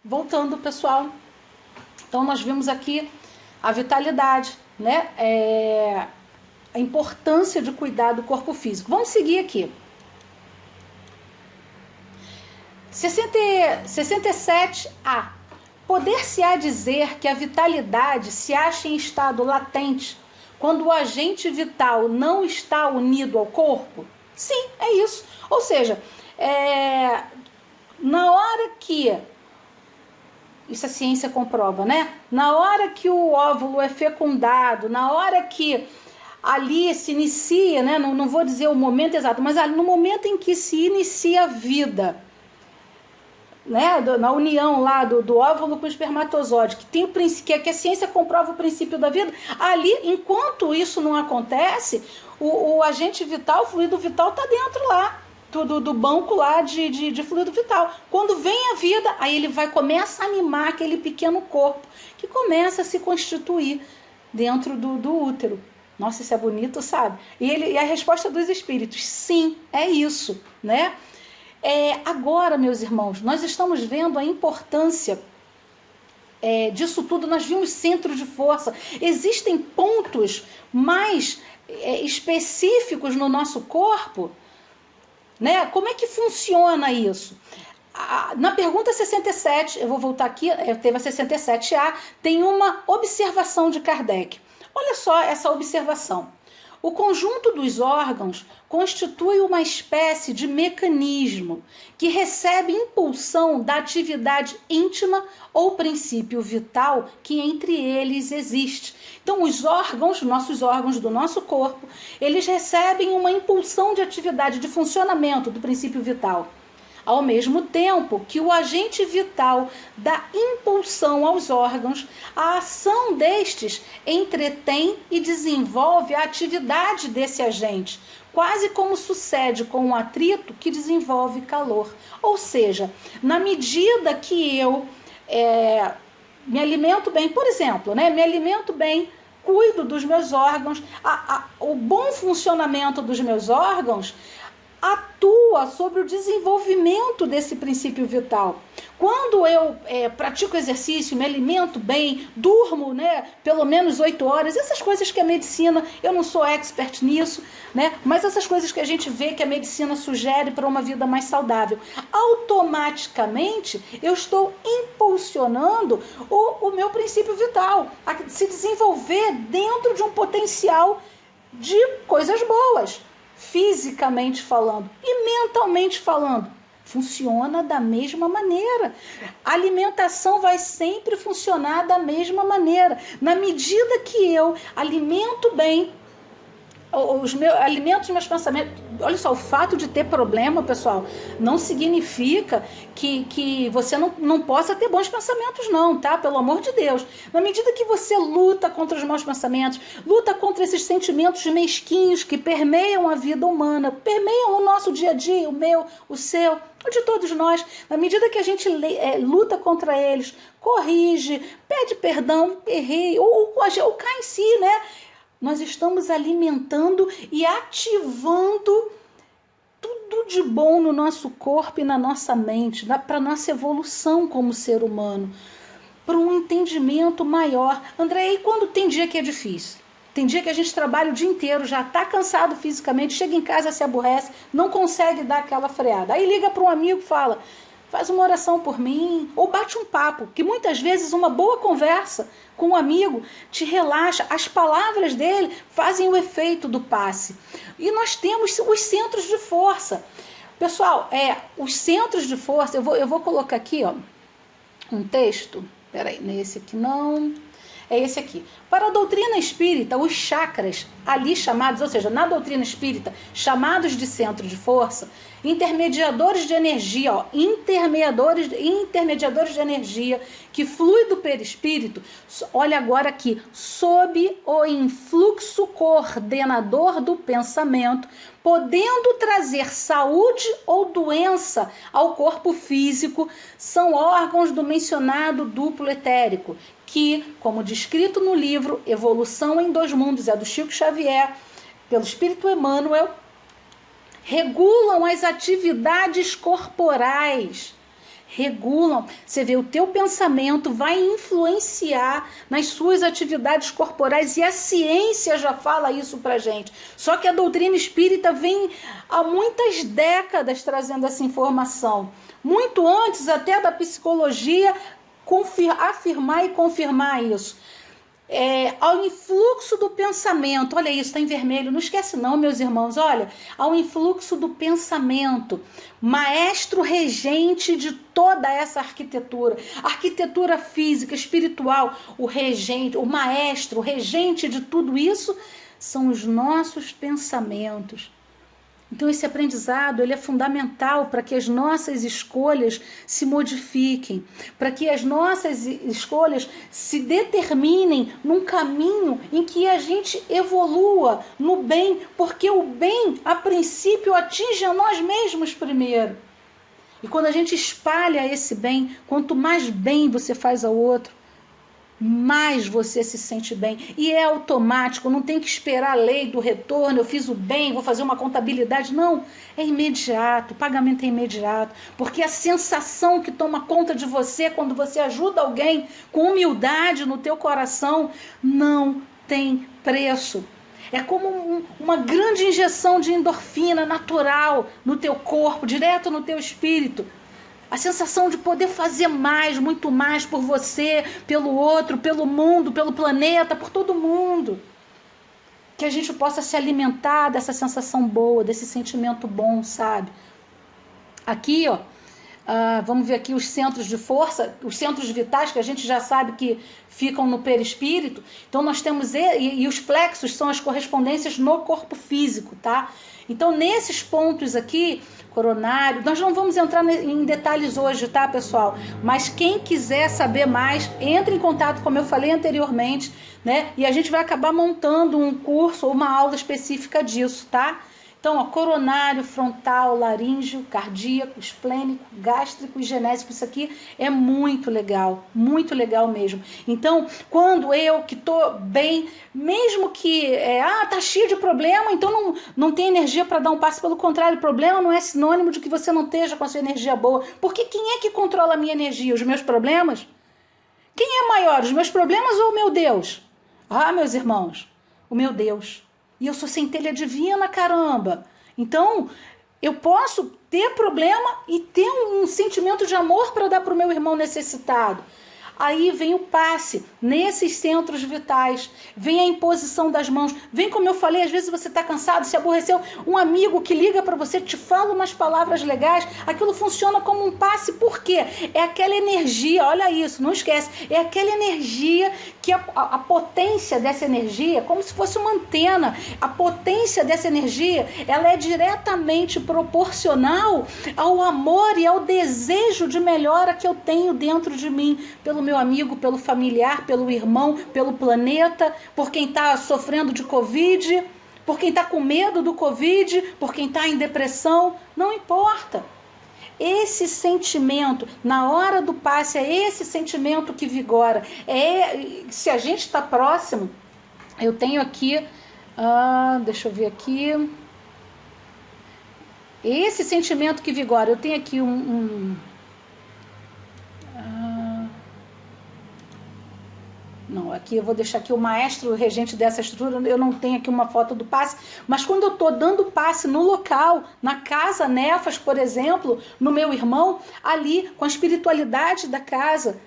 Voltando, pessoal, então nós vimos aqui a vitalidade, né? A importância de cuidar do corpo físico. Vamos seguir aqui. 67A. Poder-se-á dizer que a vitalidade se acha em estado latente quando o agente vital não está unido ao corpo? Sim, é isso. Ou seja, na hora que... Isso a ciência comprova, né? Na hora que o óvulo é fecundado, na hora que ali se inicia, né? Não vou dizer o momento exato, mas no momento em que se inicia a vida, né? Na união lá do óvulo com o espermatozoide, que tem o princípio, que a ciência comprova o princípio da vida, ali, enquanto isso não acontece, o agente vital, o fluido vital está dentro lá. Do banco lá de fluido vital. Quando vem a vida, aí ele começa a animar aquele pequeno corpo que começa a se constituir dentro do útero. Nossa, isso é bonito, sabe? E a resposta dos espíritos, sim, é isso, né? Agora, meus irmãos, nós estamos vendo a importância disso tudo. Nós vimos centro de força. Existem pontos mais específicos no nosso corpo, né? Como é que funciona isso? Na pergunta 67, eu vou voltar aqui, teve a 67A, tem uma observação de Kardec. Olha só essa observação. O conjunto dos órgãos constitui uma espécie de mecanismo que recebe impulsão da atividade íntima ou princípio vital que entre eles existe. Então, os órgãos, nossos órgãos do nosso corpo, eles recebem uma impulsão de atividade, de funcionamento do princípio vital. Ao mesmo tempo que o agente vital dá impulsão aos órgãos, a ação destes entretém e desenvolve a atividade desse agente, quase como sucede com o atrito que desenvolve calor. Ou seja, na medida que eu me alimento bem, por exemplo, né, me alimento bem, cuido dos meus órgãos, o bom funcionamento dos meus órgãos atua sobre o desenvolvimento desse princípio vital. Quando eu pratico exercício, me alimento bem, durmo, né, pelo menos 8 horas, essas coisas que a medicina, eu não sou expert nisso, né, mas essas coisas que a gente vê que a medicina sugere para uma vida mais saudável, automaticamente eu estou impulsionando o meu princípio vital a se desenvolver dentro de um potencial de coisas boas, fisicamente falando e mentalmente falando. Funciona da mesma maneira. A alimentação vai sempre funcionar da mesma maneira. Na medida que eu alimento bem os meus pensamentos. Olha só, o fato de ter problema, pessoal, não significa que você não possa ter bons pensamentos, não, tá? Pelo amor de Deus. Na medida que você luta contra os maus pensamentos, luta contra esses sentimentos mesquinhos que permeiam a vida humana, permeiam o nosso dia a dia, o meu, o seu, o de todos nós, na medida que a gente luta contra eles, corrige, pede perdão, errei, ou cai em si, né? Nós estamos alimentando e ativando tudo de bom no nosso corpo e na nossa mente, para a nossa evolução como ser humano, para um entendimento maior. André, e quando tem dia que é difícil? Tem dia que a gente trabalha o dia inteiro, já está cansado fisicamente, chega em casa, se aborrece, não consegue dar aquela freada. Aí liga para um amigo e fala, faz uma oração por mim, ou bate um papo, que muitas vezes uma boa conversa com um amigo te relaxa, as palavras dele fazem o efeito do passe. E nós temos os centros de força. Pessoal, os centros de força, eu vou colocar aqui, ó, um texto, peraí, nesse aqui não... É esse aqui. Para a doutrina espírita, os chakras, ali chamados, ou seja, na doutrina espírita, chamados de centro de força, intermediadores de energia, ó, intermediadores de energia que flui do perispírito, olha agora aqui, sob o influxo coordenador do pensamento, podendo trazer saúde ou doença ao corpo físico, são órgãos do mencionado duplo etérico, que, como descrito no livro Evolução em Dois Mundos, é do Chico Xavier, pelo Espírito Emmanuel, regulam as atividades corporais, regulam. Você vê, o teu pensamento vai influenciar nas suas atividades corporais, e a ciência já fala isso pra gente. Só que a doutrina espírita vem há muitas décadas trazendo essa informação, muito antes até da psicologia afirmar e confirmar isso. Ao influxo do pensamento, olha isso, está em vermelho, não esquece não, meus irmãos, olha, ao influxo do pensamento, maestro regente de toda essa arquitetura física, espiritual, o regente, o maestro, o regente de tudo isso, são os nossos pensamentos. Então esse aprendizado, ele é fundamental para que as nossas escolhas se modifiquem, para que as nossas escolhas se determinem num caminho em que a gente evolua no bem, porque o bem, a princípio, atinge a nós mesmos primeiro. E quando a gente espalha esse bem, quanto mais bem você faz ao outro, mais você se sente bem. E é automático, não tem que esperar a lei do retorno, eu fiz o bem, vou fazer uma contabilidade. Não, é imediato, o pagamento é imediato. Porque a sensação que toma conta de você quando você ajuda alguém com humildade no teu coração não tem preço. É como uma grande injeção de endorfina natural no teu corpo, direto no teu espírito. A sensação de poder fazer mais, muito mais por você, pelo outro, pelo mundo, pelo planeta, por todo mundo. Que a gente possa se alimentar dessa sensação boa, desse sentimento bom, sabe? Aqui, ó, vamos ver aqui os centros de força, os centros vitais, que a gente já sabe que ficam no perispírito. Então nós temos, e os plexos são as correspondências no corpo físico, tá? Então nesses pontos aqui, coronário, nós não vamos entrar em detalhes hoje, tá, pessoal? Mas quem quiser saber mais, entre em contato, como eu falei anteriormente, né? E a gente vai acabar montando um curso ou uma aula específica disso, tá? Então, ó, coronário, frontal, laríngeo, cardíaco, esplênico, gástrico e genésico, isso aqui é muito legal mesmo. Então, quando eu que tô bem, mesmo que, tá cheio de problema, então não tem energia para dar um passe, pelo contrário, problema não é sinônimo de que você não esteja com a sua energia boa, porque quem é que controla a minha energia? Os meus problemas? Quem é maior, os meus problemas ou o meu Deus? Ah, meus irmãos, o meu Deus. E eu sou centelha divina, caramba. Então, eu posso ter problema e ter um sentimento de amor para dar para o meu irmão necessitado. Aí vem o passe nesses centros vitais, vem a imposição das mãos, vem, como eu falei, às vezes você está cansado, se aborreceu, um amigo que liga para você, te fala umas palavras legais, aquilo funciona como um passe, por quê? É aquela energia, olha isso, não esquece, é aquela energia que a potência dessa energia, como se fosse uma antena, a potência dessa energia, ela é diretamente proporcional ao amor e ao desejo de melhora que eu tenho dentro de mim, pelo meu amigo, pelo familiar, pelo irmão, pelo planeta, por quem está sofrendo de Covid, por quem está com medo do Covid, por quem está em depressão, não importa. Esse sentimento, na hora do passe, é esse sentimento que vigora. Se a gente está próximo, eu tenho aqui, deixa eu ver aqui, esse sentimento que vigora, eu tenho aqui não, aqui eu vou deixar aqui o maestro regente dessa estrutura, eu não tenho aqui uma foto do passe, mas quando eu estou dando passe no local, na casa Nefas, por exemplo, no meu irmão, ali com a espiritualidade da casa,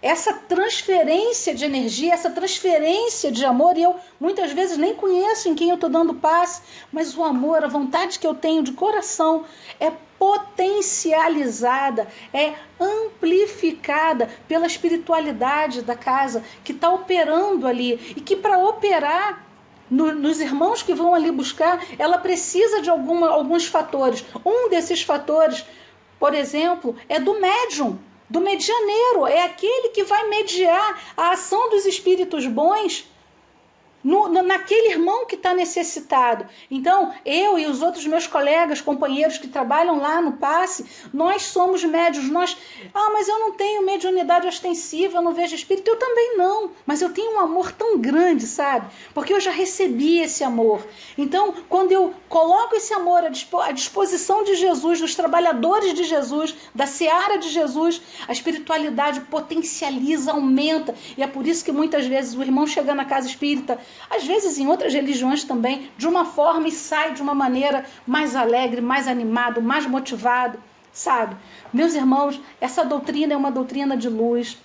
essa transferência de energia, essa transferência de amor, e eu muitas vezes nem conheço em quem eu estou dando passe, mas o amor, a vontade que eu tenho de coração é potencializada, é amplificada pela espiritualidade da casa que está operando ali, e que para operar nos irmãos que vão ali buscar, ela precisa de alguns fatores. Um desses fatores, por exemplo, é do médium, do medianeiro, é aquele que vai mediar a ação dos espíritos bons naquele irmão que está necessitado. Então, eu e os outros meus colegas, companheiros que trabalham lá no passe, nós somos médios. Mas eu não tenho mediunidade ostensiva, eu não vejo espírito. Eu também não, mas eu tenho um amor tão grande, sabe? Porque eu já recebi esse amor. Então, quando eu coloco esse amor à disposição de Jesus, dos trabalhadores de Jesus, da seara de Jesus, a espiritualidade potencializa, aumenta. E é por isso que muitas vezes o irmão chega na casa espírita, às vezes em outras religiões também, de uma forma e sai de uma maneira mais alegre, mais animado, mais motivado, sabe? Meus irmãos, essa doutrina é uma doutrina de luz.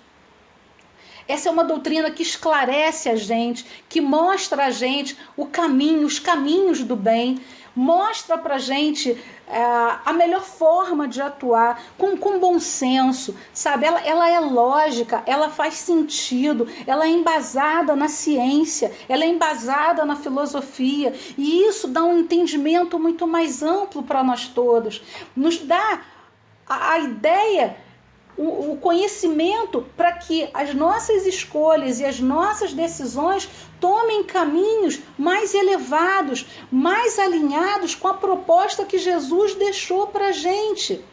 Essa é uma doutrina que esclarece a gente, que mostra a gente o caminho, os caminhos do bem, mostra pra gente a melhor forma de atuar, com bom senso, sabe? Ela é lógica, ela faz sentido, ela é embasada na ciência, ela é embasada na filosofia, e isso dá um entendimento muito mais amplo para nós todos, nos dá a ideia, o conhecimento para que as nossas escolhas e as nossas decisões tomem caminhos mais elevados, mais alinhados com a proposta que Jesus deixou para a gente.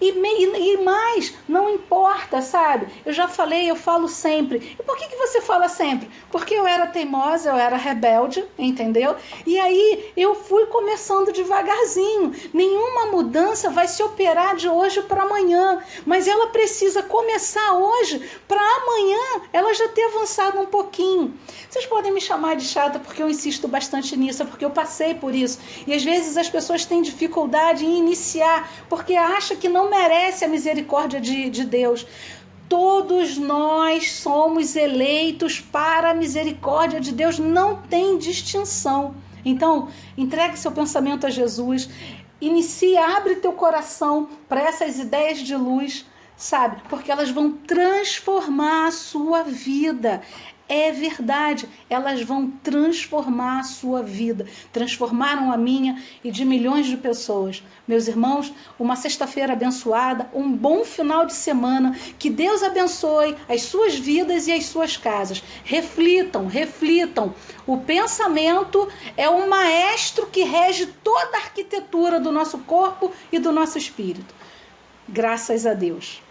E mais, não importa, sabe? Eu já falei, eu falo sempre. E por que você fala sempre? Porque eu era teimosa, eu era rebelde, entendeu? E aí eu fui começando devagarzinho. Nenhuma mudança vai se operar de hoje para amanhã, mas ela precisa começar hoje para amanhã ela já ter avançado um pouquinho. Vocês podem me chamar de chata porque eu insisto bastante nisso, porque eu passei por isso. E às vezes as pessoas têm dificuldade em iniciar, porque acham que não merece a misericórdia de Deus. Todos nós somos eleitos para a misericórdia de Deus, não tem distinção. Então, entregue seu pensamento a Jesus, abre teu coração para essas ideias de luz, sabe? Porque elas vão transformar a sua vida. É verdade, elas vão transformar a sua vida, transformaram a minha e de milhões de pessoas. Meus irmãos, uma sexta-feira abençoada, um bom final de semana, que Deus abençoe as suas vidas e as suas casas. Reflitam, reflitam. O pensamento é o maestro que rege toda a arquitetura do nosso corpo e do nosso espírito. Graças a Deus.